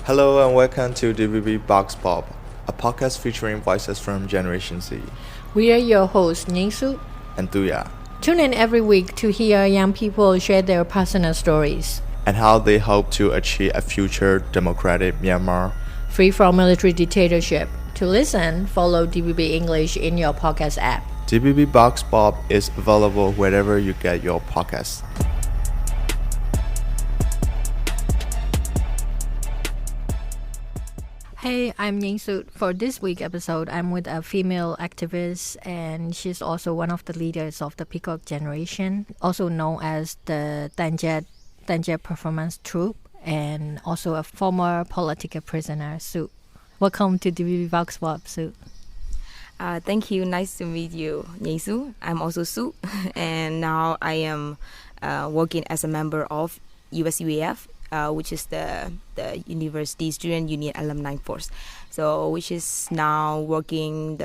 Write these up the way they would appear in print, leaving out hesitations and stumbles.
Hello and welcome to DVB Vox Pop, a podcast featuring voices from Generation Z We are your hosts, Nyingsu. and Tuya, Tune in every week to hear young people share their personal stories, and how they hope to achieve a future democratic Myanmar. free from military dictatorship. To listen, follow DVB English in your podcast app. DVB Vox Pop is available wherever you get your podcasts. Hey, I'm Nyingsu. For this week episode, I'm with a female activist, and she's also one of the leaders of the Peacock Generation, also known as the thangyat performance troupe, and also a former political prisoner, Sue. Welcome to DVB Vox Pop, Sue. Thank you. Nice to meet you, Nyingsu. I'm also Sue, and now I am working as a member of USUAF, which is the University Student Union Alumni Force. So, which is now working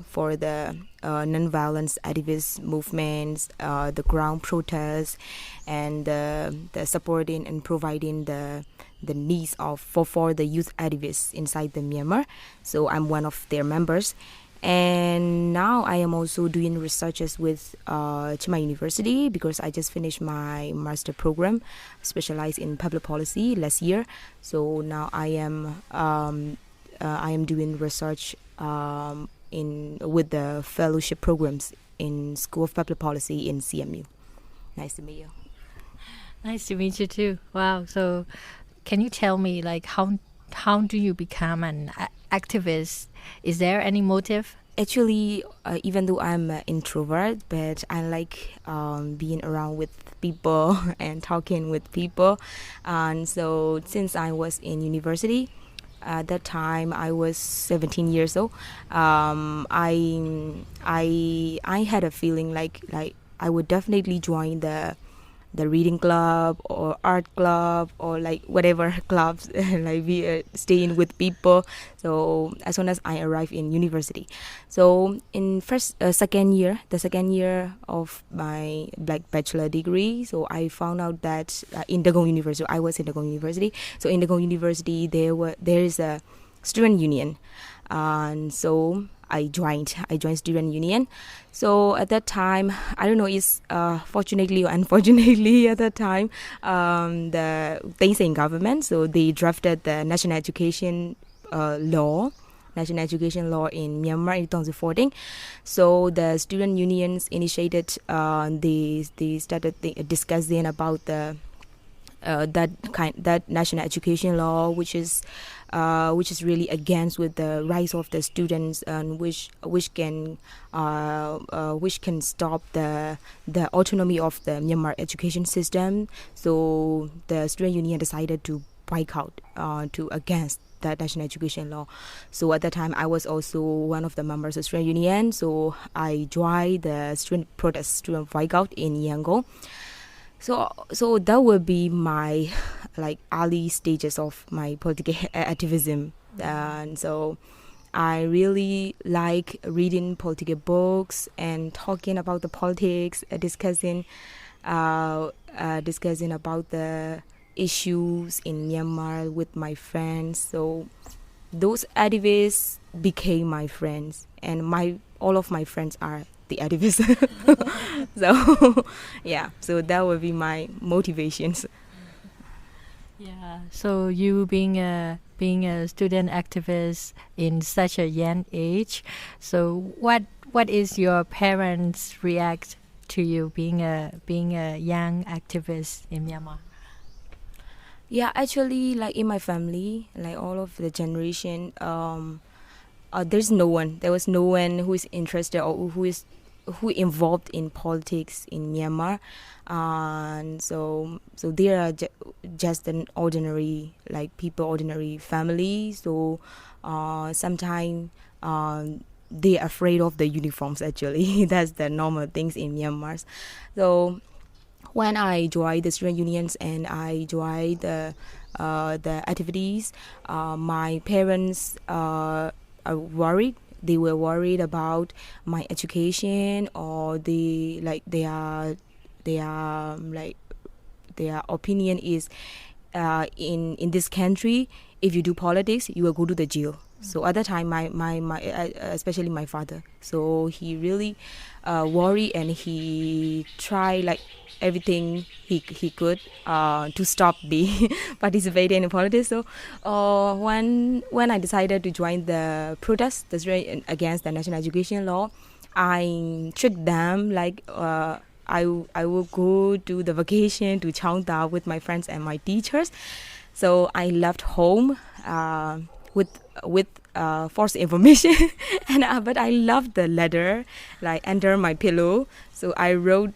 for the non-violence activist movements, the ground protests, and the supporting and providing the needs for the youth activists inside the Myanmar. So I'm one of their members. And now I am also doing researches with Chiang Mai University because I just finished my master program, specialized in public policy last year. So now I am doing research with the fellowship programs in School of Public Policy in CMU. Nice to meet you. Nice to meet you too. Wow. So, can you tell me, like, how do you become an activist? Is there any motive? Actually, even though I'm an introvert, but I like being around with people and talking with people. And so since I was in university, at that time I was 17 years old, I had a feeling like I would definitely join the reading club or art club or like whatever clubs like we staying with people. So as soon as I arrived in university, so in the second year of my bachelor degree, so I found out that in Dagong University, I was in Dagong University. So in Dagong University, there is a student union, and so I joined student union. So at that time, I don't know, it's fortunately or unfortunately at that time, the Thein Sein government, so they drafted the national education law in Myanmar in 2014. So the student unions initiated, they started discussing about that national education law, which is really against with the rights of the students, and which can stop the autonomy of the Myanmar education system. So the student union decided to boycott against that national education law. So at that time, I was also one of the members of student union. So I joined the student boycott in Yangon. So that would be my early stages of my political activism, and so I really like reading political books and talking about the politics, discussing about the issues in Myanmar with my friends. So those activists became my friends, and all of my friends are the activists. So yeah, so that would be my motivations. Yeah. So you being a student activist in such a young age, so what is your parents' react to you being a young activist in Myanmar? Yeah, actually, like in my family, like all of the generation, there was no one who is interested or who involved in politics in Myanmar, and so they are just an ordinary ordinary family. So sometimes they're afraid of the uniforms. Actually, that's the normal things in Myanmar. So when I joined the student unions and I joined the activities, my parents are worried. They were worried about my education, or their opinion is in this country if you do politics, you will go to the jail. So at that time, especially my father, so he really worried, and he tried like everything he could to stop me participating in politics. So when I decided to join the protest against the national education law, I tricked them like I will go to the vacation to Junta with my friends and my teachers. So I left home with false information, and but I loved the letter like under my pillow. So I wrote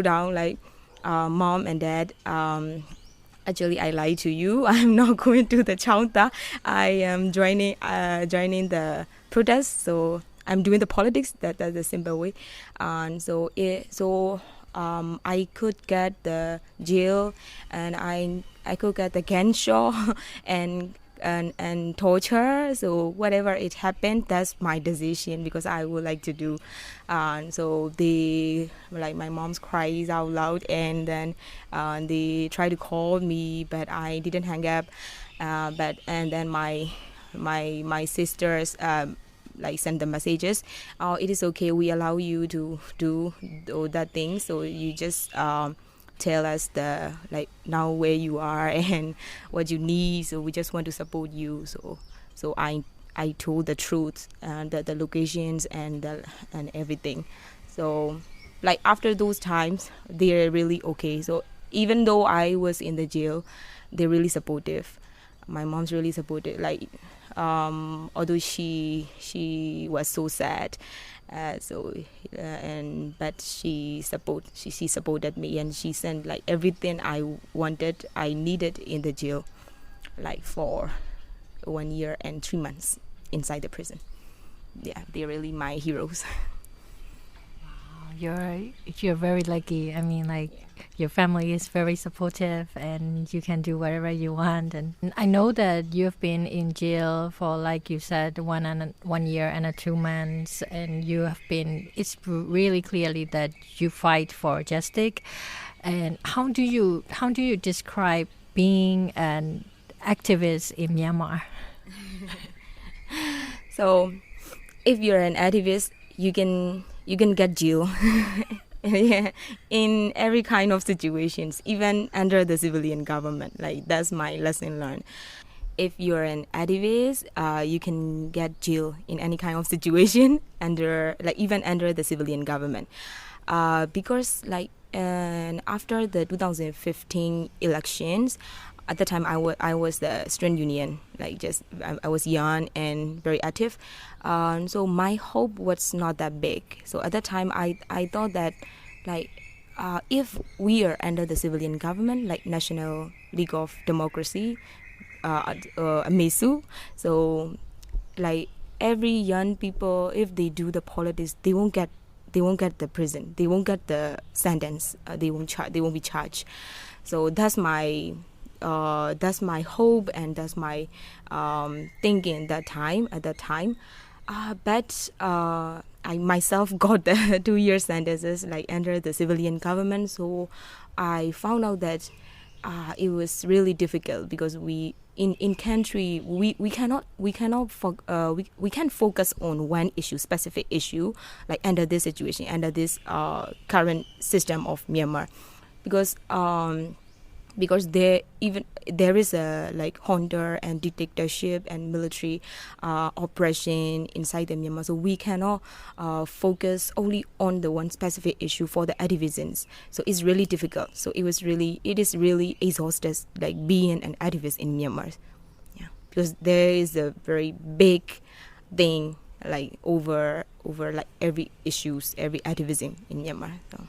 down like, Mom and Dad, actually I lied to you. I'm not going to the Junta. I am joining the protest. So I'm doing the politics. That's the simple way. And so I could get the jail, and I could get the Genshaw and torture. So whatever it happened, that's my decision, because I would like to do. And so my mom's cries out loud, and then they try to call me, but I didn't hang up. And then my sisters like send the messages. Oh, it is okay. We allow you to do that thing. So you just tell us now where you are and what you need. So we just want to support you. So I told the truth and the locations and everything. So like after those times, they're really okay. So even though I was in the jail, they're really supportive. My mom's really supportive. Like although she was so sad, but she supported me, and she sent like everything I needed in the jail, like for 1 year and 3 months inside the prison. Yeah, they're really my heroes. You're very lucky. I mean, like, your family is very supportive, and you can do whatever you want. And I know that you've been in jail for, like you said, 1 year and 2 months, and you have been. It's really clearly that you fight for justice. And how do you describe being an activist in Myanmar? So, if you're an activist, you can get jail in every kind of situations, even under the civilian government. Like, that's my lesson learned. If you're an activist, you can get jail in any kind of situation even under the civilian government, because and after the 2015 elections, at the time I was the student union, I was young and very active, so my hope was not that big. So at that time I thought that if we are under the civilian government, like National League of Democracy, MESU, so like every young people, if they do the politics, they won't get the prison, they won't get the sentence, they won't be charged. So that's my hope, and that's my thinking at that time. But I myself got the 2 year sentences under the civilian government. So I found out that it was really difficult, because we in country we can't focus on one specific issue, like under this situation, under this current system of Myanmar, because there is a junta and dictatorship and military oppression inside the Myanmar. So we cannot focus only on the one specific issue for the activisms. So it's really difficult. So it is really exhausted, like being an activist in Myanmar. Yeah, because there is a very big thing over every activism in Myanmar. So.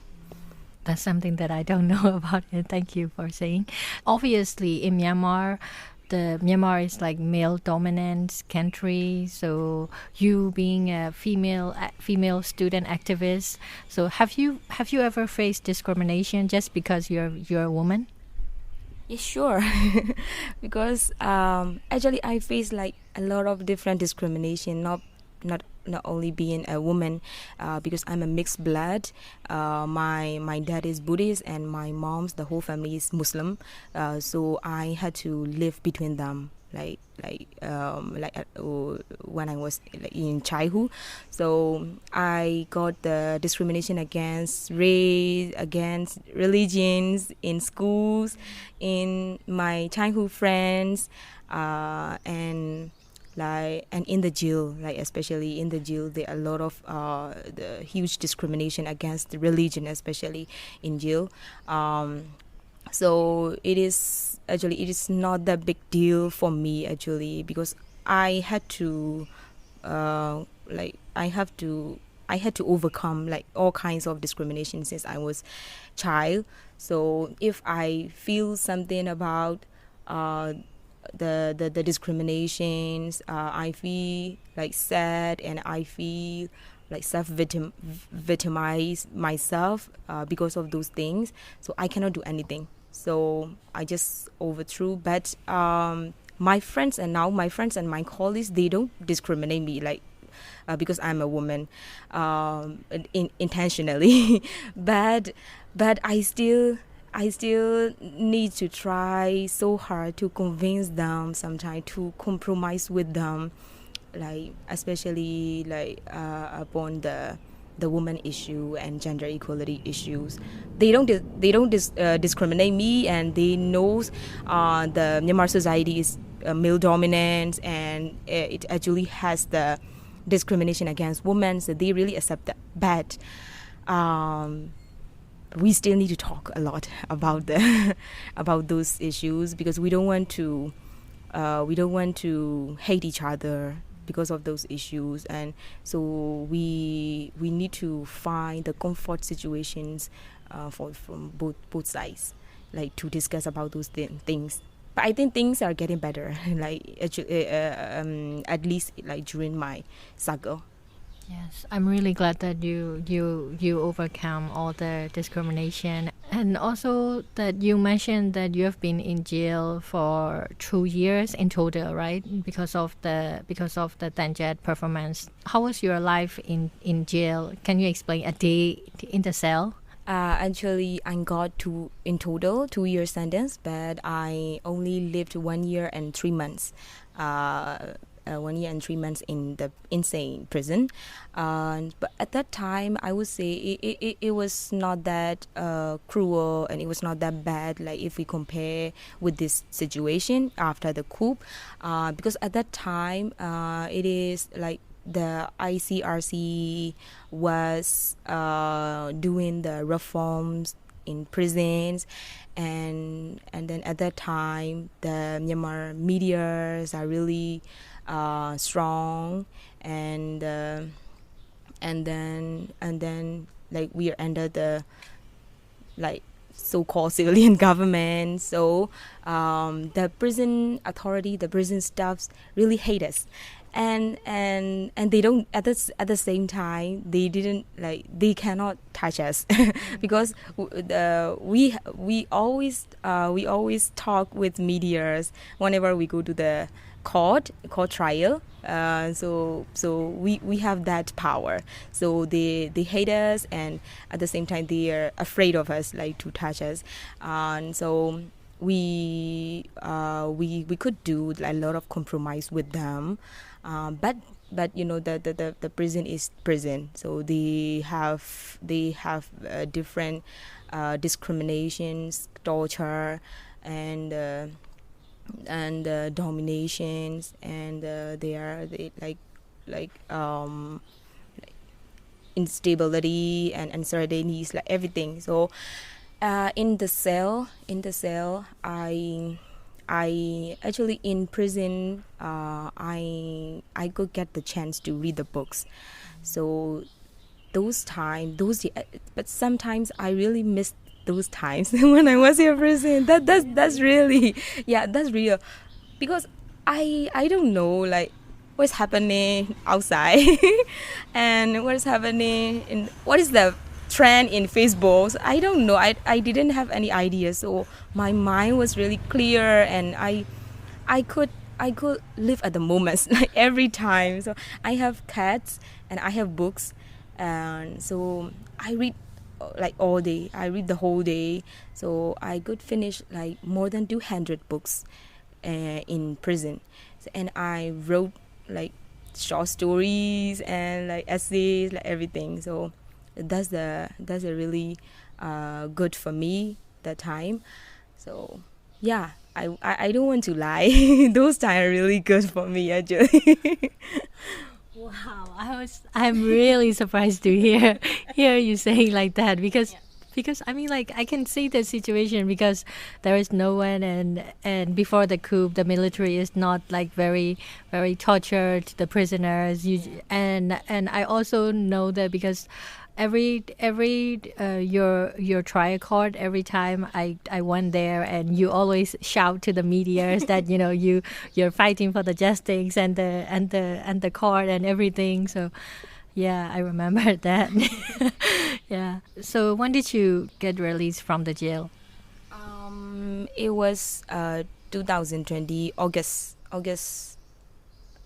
That's something that I don't know about, and thank you for saying. Obviously, in Myanmar, Myanmar is male-dominant country. So you being a female student activist, so have you ever faced discrimination just because you're a woman? Yeah, sure. Because actually I face a lot of different discrimination, not only being a woman, because I'm a mixed blood. My dad is Buddhist, and my mom's, the whole family is Muslim. So I had to live between them, when I was in childhood. So I got the discrimination against race, against religions in schools, in my childhood friends, and in the jail, especially in the jail, there are a lot of the huge discrimination against the religion, especially in jail. So it is not that big deal for me actually, because I had to I had to overcome all kinds of discrimination since I was child. So if I feel something about the discriminations, I feel sad, and I feel victimize myself because of those things. So I cannot do anything. So I just overthrew. But my friends and my colleagues, they don't discriminate me because I'm a woman intentionally. but I still need to try so hard to convince them, sometimes to compromise with them, especially upon the woman issue and gender equality issues. They don't discriminate me, and they know the Myanmar society is male dominant, and it actually has the discrimination against women, so they really accept that. But we still need to talk a lot about about those issues, because we don't want to hate each other because of those issues. And so we need to find the comfort situations from both sides, to discuss about those things. But I think things are getting better, at least during my struggle. Yes, I'm really glad that you overcome all the discrimination, and also that you mentioned that you have been in jail for 2 years in total, right? Because of the thangyat performance. How was your life in jail? Can you explain a day in the cell? Actually, I got in total 2 year sentence, but I only lived 1 year and 3 months. 1 year and 3 months in the insane prison. But at that time, I would say it was not that cruel, and it was not that bad, if we compare with this situation after the coup. Because at that time, it is the ICRC was doing the reforms in prisons, and then at that time the Myanmar medias are really strong, and then we are under the so-called civilian government. So the prison authority, the prison staffs really hate us, and they don't at the same time they didn't they cannot touch us because we always talk with medias whenever we go to the court trial. So we have that power. So they hate us, and at the same time they are afraid of us, to touch us. And so we could do a lot of compromise with them, but the prison is prison, so they have different discriminations, torture, and dominations, and instability and uncertainties, everything. So in the cell, I actually in prison, I could get the chance to read the books. So but sometimes I really miss those times when I was in prison. That's really, yeah, that's real, because I don't know what's happening outside and what's happening what is the trend in Facebook. So I don't know. I didn't have any idea. So my mind was really clear, and I could live at the moment every time. So I have cats and I have books, and so I read all day. I read the whole day. So I could finish more than 200 books in prison. And I wrote like short stories and like essays, like everything. So that's a really good for me that time. So yeah, I don't want to lie. Those times are really good for me actually. Wow, I'm really surprised to hear you saying like that because I mean, like, I can see the situation because there is no one, and before the coup the military is not like very tortured the prisoners. And I also know that because every your trial court, every time I went there, and you always shout to the media that you're fighting for the justice and the court and everything. So yeah, I remember that. Yeah. So when did you get released from the jail? It was 2020 August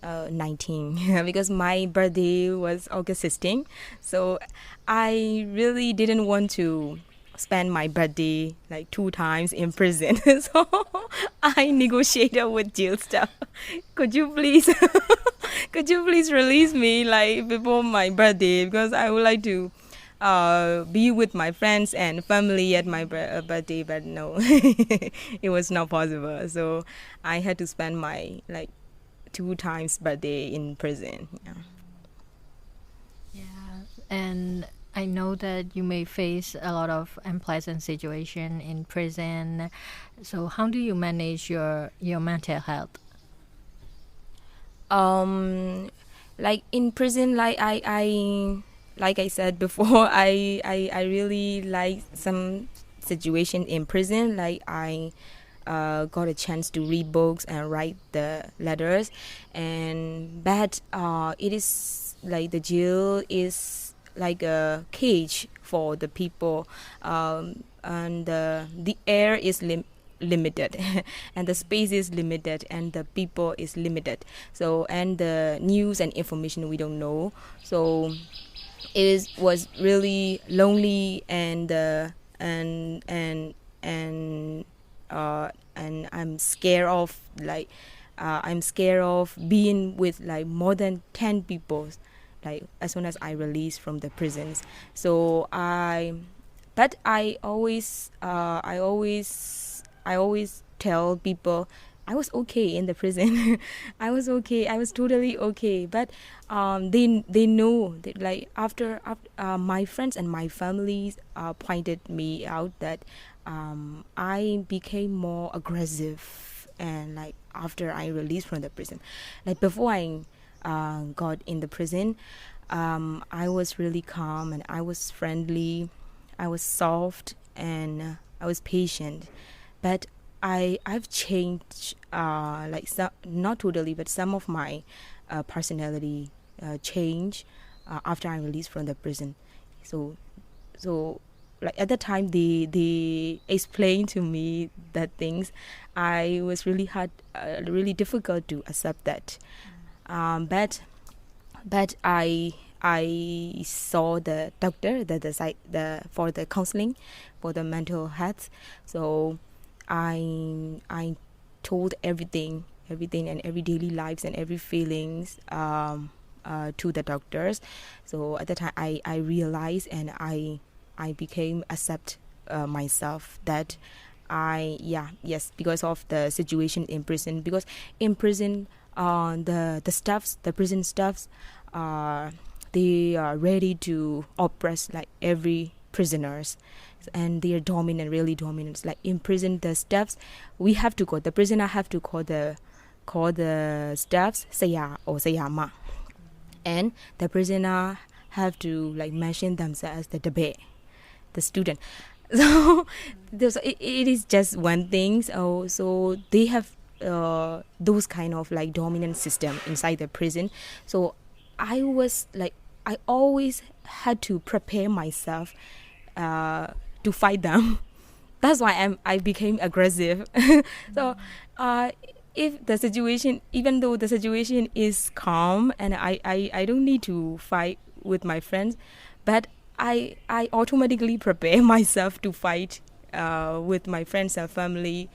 19 because my birthday was August 16. So I really didn't want to spend my birthday like 2 times in prison. So I negotiated with jail staff. Could you please release me like before my birthday, because I would like to be with my friends and family at my birthday, but no, it was not possible. So I had to spend my like 2 times birthday in prison. Yeah, and I know that you may face a lot of unpleasant situation in prison. So how do you manage your mental health? Like in prison, like I said before, I really like some situation in prison. Like I got a chance to read books and write the letters, but it is like the jail is like a cage for the people, and the air is limited and the space is limited and the people is limited. So, and the news and information we don't know. So was really lonely, and I'm scared of being with like more than 10 people, like as soon as I release from the prisons. So I always tell people I was okay in the prison. I was okay. I was totally okay. But they know that, like, after my friends and my families pointed me out that I became more aggressive, and like after I released from the prison, like before I got in the prison, I was really calm and I was friendly, I was soft, and I was patient. But I've changed, like not totally, but some of my personality changed after I released from the prison. So like at the time they explained to me that things, I was really really difficult to accept that. But I saw the doctor, for the counseling for the mental health. So I told everything and every daily lives and every feelings to the doctors. So at the time I realized, and I became accept myself that because of the situation in prison. Because in prison, the prison staffs, they are ready to oppress like every prisoners, and they are dominant, really dominant. Like in prison, the staffs, the prisoner have to call the staffs saya or sayama, and the prisoner have to like mention themselves as the debe, the student. So it is just one thing. So they have those kind of like dominant system inside the prison. So I always had to prepare myself to fight them. That's why I became aggressive. So if the situation, even though the situation is calm and I don't need to fight with my friends, but I automatically prepare myself to fight with my friends and family.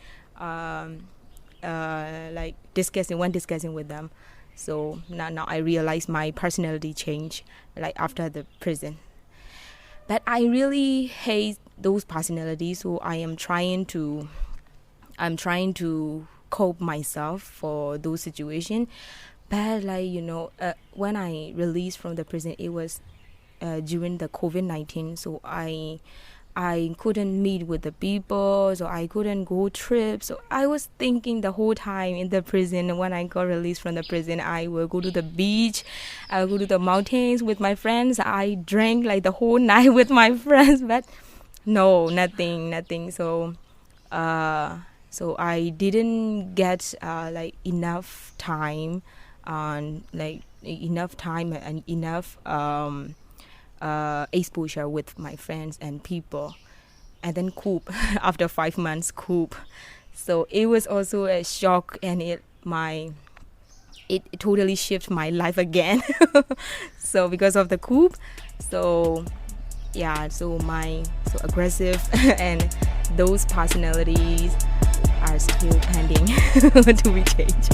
like discussing with them. So now I realize my personality changed like after the prison. But I really hate those personalities, so I'm trying to cope myself for those situations. But like when I released from the prison, it was during the COVID-19, so I couldn't meet with the people, so I couldn't go trips. So I was thinking the whole time in the prison, when I got released from the prison, I will go to the beach, I will go to the mountains with my friends. I drank like the whole night with my friends, but no, nothing. So I didn't get like enough time and enough exposure with my friends and people. And then coup after 5 months, coup. So it was also a shock, and it totally shifted my life again. So because of the coup, so aggressive and those personalities are still pending to be changed.